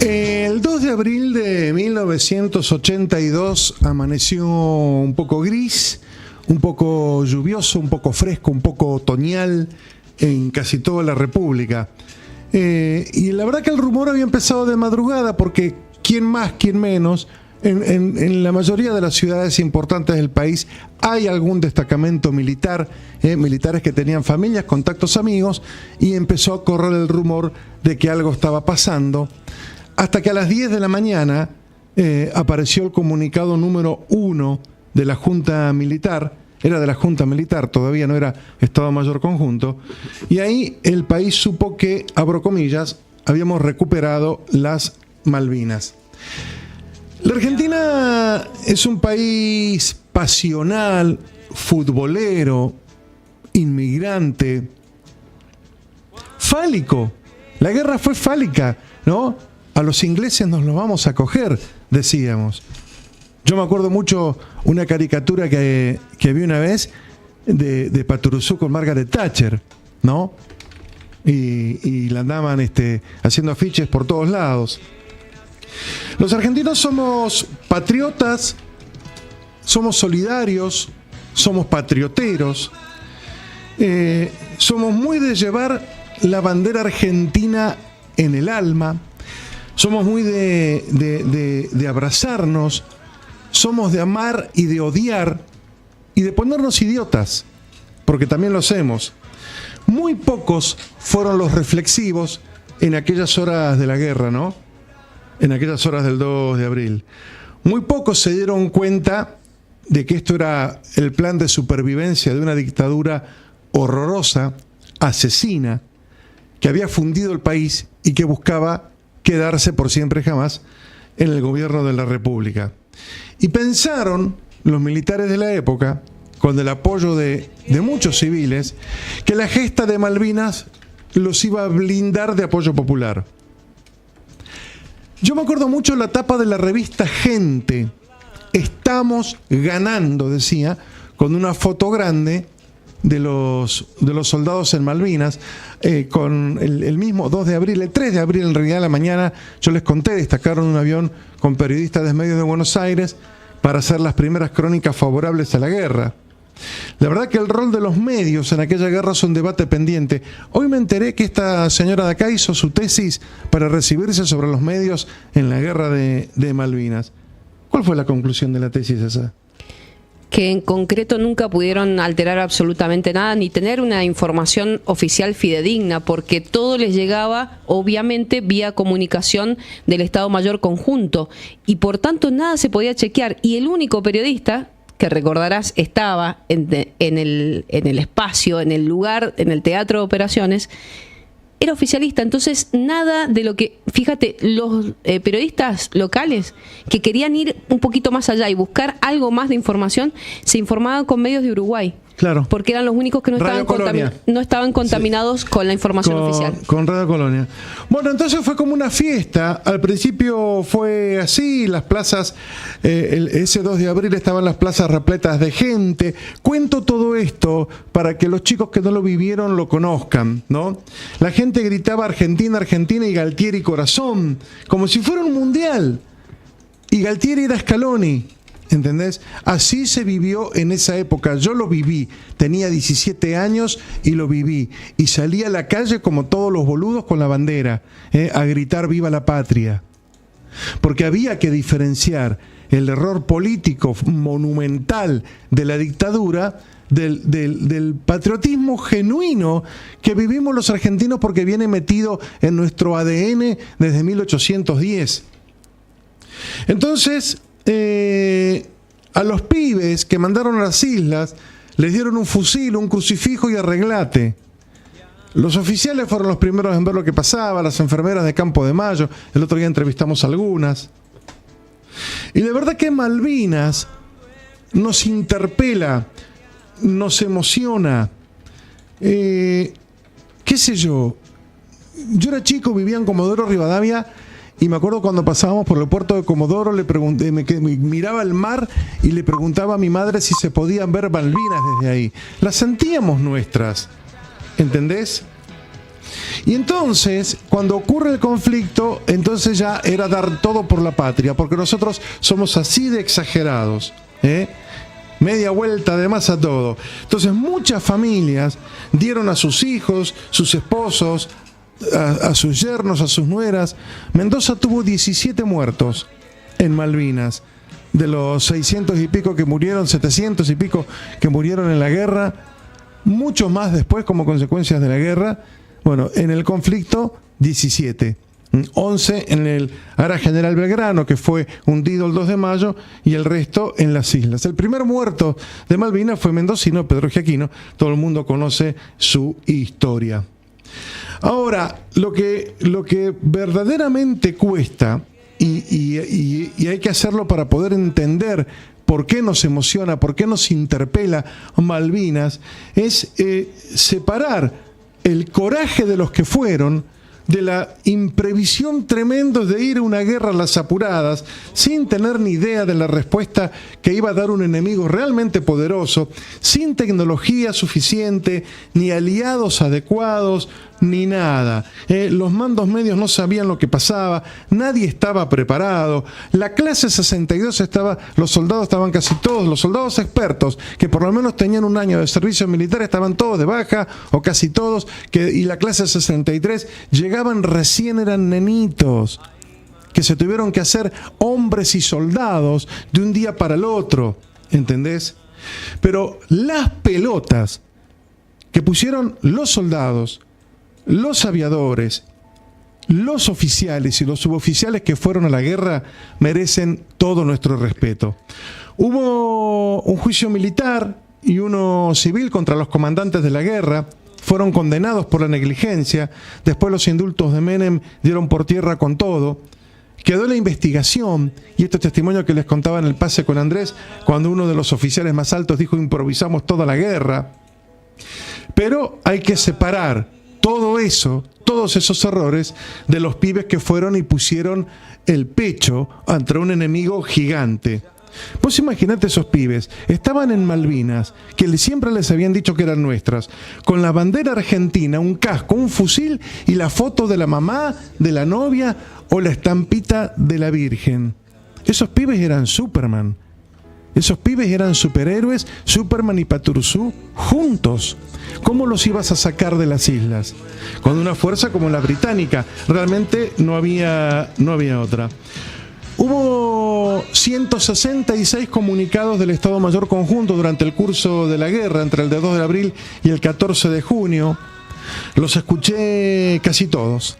El 2 de abril de 1982 amaneció un poco gris, un poco lluvioso, un poco fresco, un poco otoñal en casi toda la República. Y la verdad que el rumor había empezado de madrugada porque quién más, quién menos, en la mayoría de las ciudades importantes del país hay algún destacamento militar, militares que tenían familias, contactos, amigos, y empezó a correr el rumor de que algo estaba pasando, hasta que a las 10 de la mañana apareció el comunicado número 1 de la Junta Militar. Era de la Junta Militar, todavía no era Estado Mayor Conjunto, y ahí el país supo que, abro comillas, habíamos recuperado las Malvinas. La Argentina es un país pasional, futbolero, inmigrante, fálico. La guerra fue fálica, ¿no? A los ingleses nos los vamos a coger, decíamos. Yo me acuerdo mucho una caricatura que vi una vez de Paturuzú con Margaret Thatcher, ¿no? Y la andaban haciendo afiches por todos lados. Los argentinos somos patriotas, somos solidarios, somos patrioteros, somos muy de llevar la bandera argentina en el alma, somos muy de abrazarnos, somos de amar y de odiar y de ponernos idiotas, porque también lo hacemos. Muy pocos fueron los reflexivos en aquellas horas de la guerra, ¿no? En aquellas horas del 2 de abril. Muy pocos se dieron cuenta de que esto era el plan de supervivencia de una dictadura horrorosa, asesina, que había fundido el país y que buscaba quedarse por siempre jamás en el gobierno de la República. Y pensaron los militares de la época, con el apoyo de muchos civiles, que la gesta de Malvinas los iba a blindar de apoyo popular. Yo me acuerdo mucho la tapa de la revista Gente. Estamos ganando, decía, con una foto grande de los soldados en Malvinas, con el mismo 2 de abril, el 3 de abril en realidad a la mañana, yo les conté, destacaron un avión con periodistas de medios de Buenos Aires para hacer las primeras crónicas favorables a la guerra. La verdad que el rol de los medios en aquella guerra es un debate pendiente. Hoy me enteré que esta señora de acá hizo su tesis para recibirse sobre los medios en la guerra de Malvinas. ¿Cuál fue la conclusión de la tesis esa? Que en concreto nunca pudieron alterar absolutamente nada ni tener una información oficial fidedigna, porque todo les llegaba obviamente vía comunicación del Estado Mayor Conjunto y por tanto nada se podía chequear, y el único periodista que recordarás estaba en el espacio, en el lugar, en el teatro de operaciones, era oficialista. Entonces nada de lo que, fíjate, los periodistas locales que querían ir un poquito más allá y buscar algo más de información, se informaban con medios de Uruguay. Claro. Porque eran los únicos que no estaban contaminados, sí, con la información oficial. Con Radio Colonia. Bueno, entonces fue como una fiesta. Al principio fue así, las plazas, ese 2 de abril estaban las plazas repletas de gente. Cuento todo esto para que los chicos que no lo vivieron lo conozcan, ¿no? La gente gritaba Argentina, Argentina y Galtieri corazón, como si fuera un mundial. Y Galtieri era Scaloni. ¿Entendés? Así se vivió en esa época. Yo lo viví. Tenía 17 años y lo viví. Y salí a la calle como todos los boludos con la bandera, a gritar viva la patria. Porque había que diferenciar el error político monumental de la dictadura del patriotismo genuino que vivimos los argentinos, porque viene metido en nuestro ADN desde 1810. Entonces, a los pibes que mandaron a las islas les dieron un fusil, un crucifijo y arreglate. Los oficiales fueron los primeros en ver lo que pasaba, las enfermeras de Campo de Mayo. El otro día entrevistamos a algunas. Y la verdad que Malvinas nos interpela, nos emociona. ¿Qué sé yo? Yo era chico, vivía en Comodoro Rivadavia. Y me acuerdo cuando pasábamos por el puerto de Comodoro, le pregunté, miraba el mar y le preguntaba a mi madre si se podían ver Malvinas desde ahí. Las sentíamos nuestras, ¿entendés? Y entonces, cuando ocurre el conflicto, entonces ya era dar todo por la patria, porque nosotros somos así de exagerados, ¿eh? Media vuelta además a todo. Entonces muchas familias dieron a sus hijos, sus esposos, a sus yernos, a sus nueras. Mendoza tuvo 17 muertos en Malvinas. De los 600 y pico que murieron, 700 y pico que murieron en la guerra, muchos más después como consecuencias de la guerra. Bueno, en el conflicto, 17. 11 en el Ara General Belgrano, que fue hundido el 2 de mayo, y el resto en las islas. El primer muerto de Malvinas fue mendocino, Pedro Giaquino. Todo el mundo conoce su historia. Ahora, lo que verdaderamente cuesta, y hay que hacerlo para poder entender por qué nos emociona, por qué nos interpela Malvinas, es separar el coraje de los que fueron de la imprevisión tremenda de ir a una guerra a las apuradas, sin tener ni idea de la respuesta que iba a dar un enemigo realmente poderoso, sin tecnología suficiente, ni aliados adecuados, ni nada. Los mandos medios no sabían lo que pasaba, nadie estaba preparado. La clase 62 los soldados estaban casi todos, los soldados expertos, que por lo menos tenían un año de servicio militar, estaban todos de baja, o casi todos, y la clase 63 llegaban recién, eran nenitos, que se tuvieron que hacer hombres y soldados de un día para el otro, ¿entendés? Pero las pelotas que pusieron los soldados, los aviadores, los oficiales y los suboficiales que fueron a la guerra merecen todo nuestro respeto. Hubo un juicio militar y uno civil contra los comandantes de la guerra. Fueron condenados por la negligencia. Después los indultos de Menem dieron por tierra con todo. Quedó la investigación, y este testimonio que les contaba en el pase con Andrés, cuando uno de los oficiales más altos dijo: improvisamos toda la guerra. Pero hay que separar todo eso, todos esos errores, de los pibes que fueron y pusieron el pecho ante un enemigo gigante. Vos imaginate esos pibes, estaban en Malvinas, que siempre les habían dicho que eran nuestras, con la bandera argentina, un casco, un fusil y la foto de la mamá, de la novia o la estampita de la Virgen. Esos pibes eran Superman. Esos pibes eran superhéroes, Superman y Paturuzú, juntos. ¿Cómo los ibas a sacar de las islas? Con una fuerza como la británica. Realmente no había otra. Hubo 166 comunicados del Estado Mayor Conjunto durante el curso de la guerra, entre el de 2 de abril y el 14 de junio. Los escuché casi todos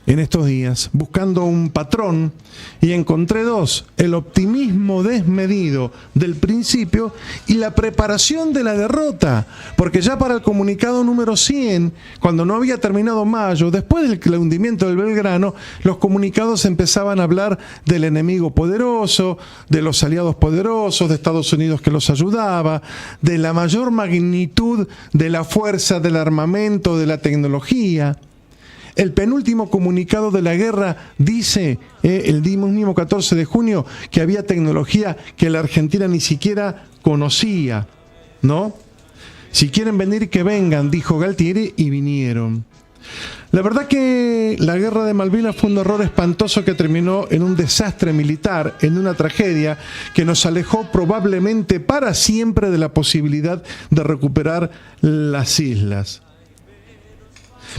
en estos días, buscando un patrón, y encontré dos: el optimismo desmedido del principio y la preparación de la derrota, porque ya para el comunicado número 100, cuando no había terminado mayo, después del hundimiento del Belgrano, los comunicados empezaban a hablar del enemigo poderoso, de los aliados poderosos, de Estados Unidos que los ayudaba, de la mayor magnitud de la fuerza, del armamento, de la tecnología. El penúltimo comunicado de la guerra dice, el mismo 14 de junio, que había tecnología que la Argentina ni siquiera conocía, ¿no? Si quieren venir, que vengan, dijo Galtieri, y vinieron. La verdad que la guerra de Malvinas fue un error espantoso que terminó en un desastre militar, en una tragedia que nos alejó probablemente para siempre de la posibilidad de recuperar las islas.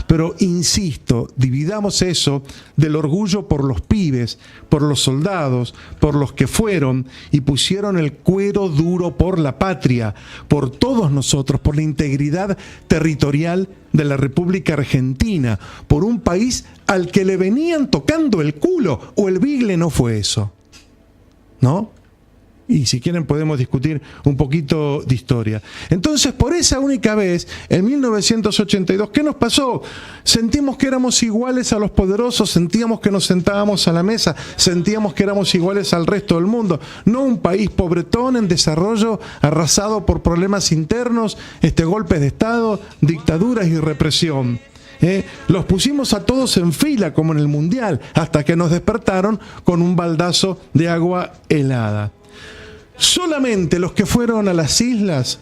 Pero insisto, dividamos eso del orgullo por los pibes, por los soldados, por los que fueron y pusieron el cuero duro por la patria, por todos nosotros, por la integridad territorial de la República Argentina, por un país al que le venían tocando el culo, o el Bigle no fue eso, ¿no? Y si quieren podemos discutir un poquito de historia. Entonces, por esa única vez, en 1982, ¿qué nos pasó? Sentimos que éramos iguales a los poderosos, sentíamos que nos sentábamos a la mesa, sentíamos que éramos iguales al resto del mundo. No un país pobretón, en desarrollo, arrasado por problemas internos, golpes de Estado, dictaduras y represión. Los pusimos a todos en fila, como en el Mundial, hasta que nos despertaron con un baldazo de agua helada. Solamente los que fueron a las islas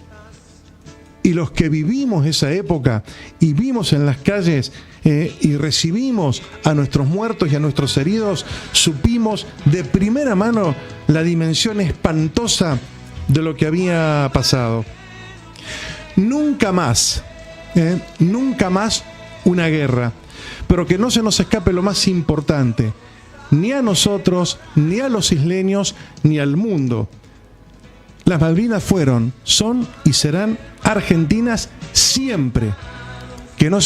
y los que vivimos esa época y vimos en las calles y recibimos a nuestros muertos y a nuestros heridos, supimos de primera mano la dimensión espantosa de lo que había pasado. Nunca más una guerra, pero que no se nos escape lo más importante, ni a nosotros, ni a los isleños, ni al mundo. Las Malvinas fueron, son y serán argentinas siempre. Que no se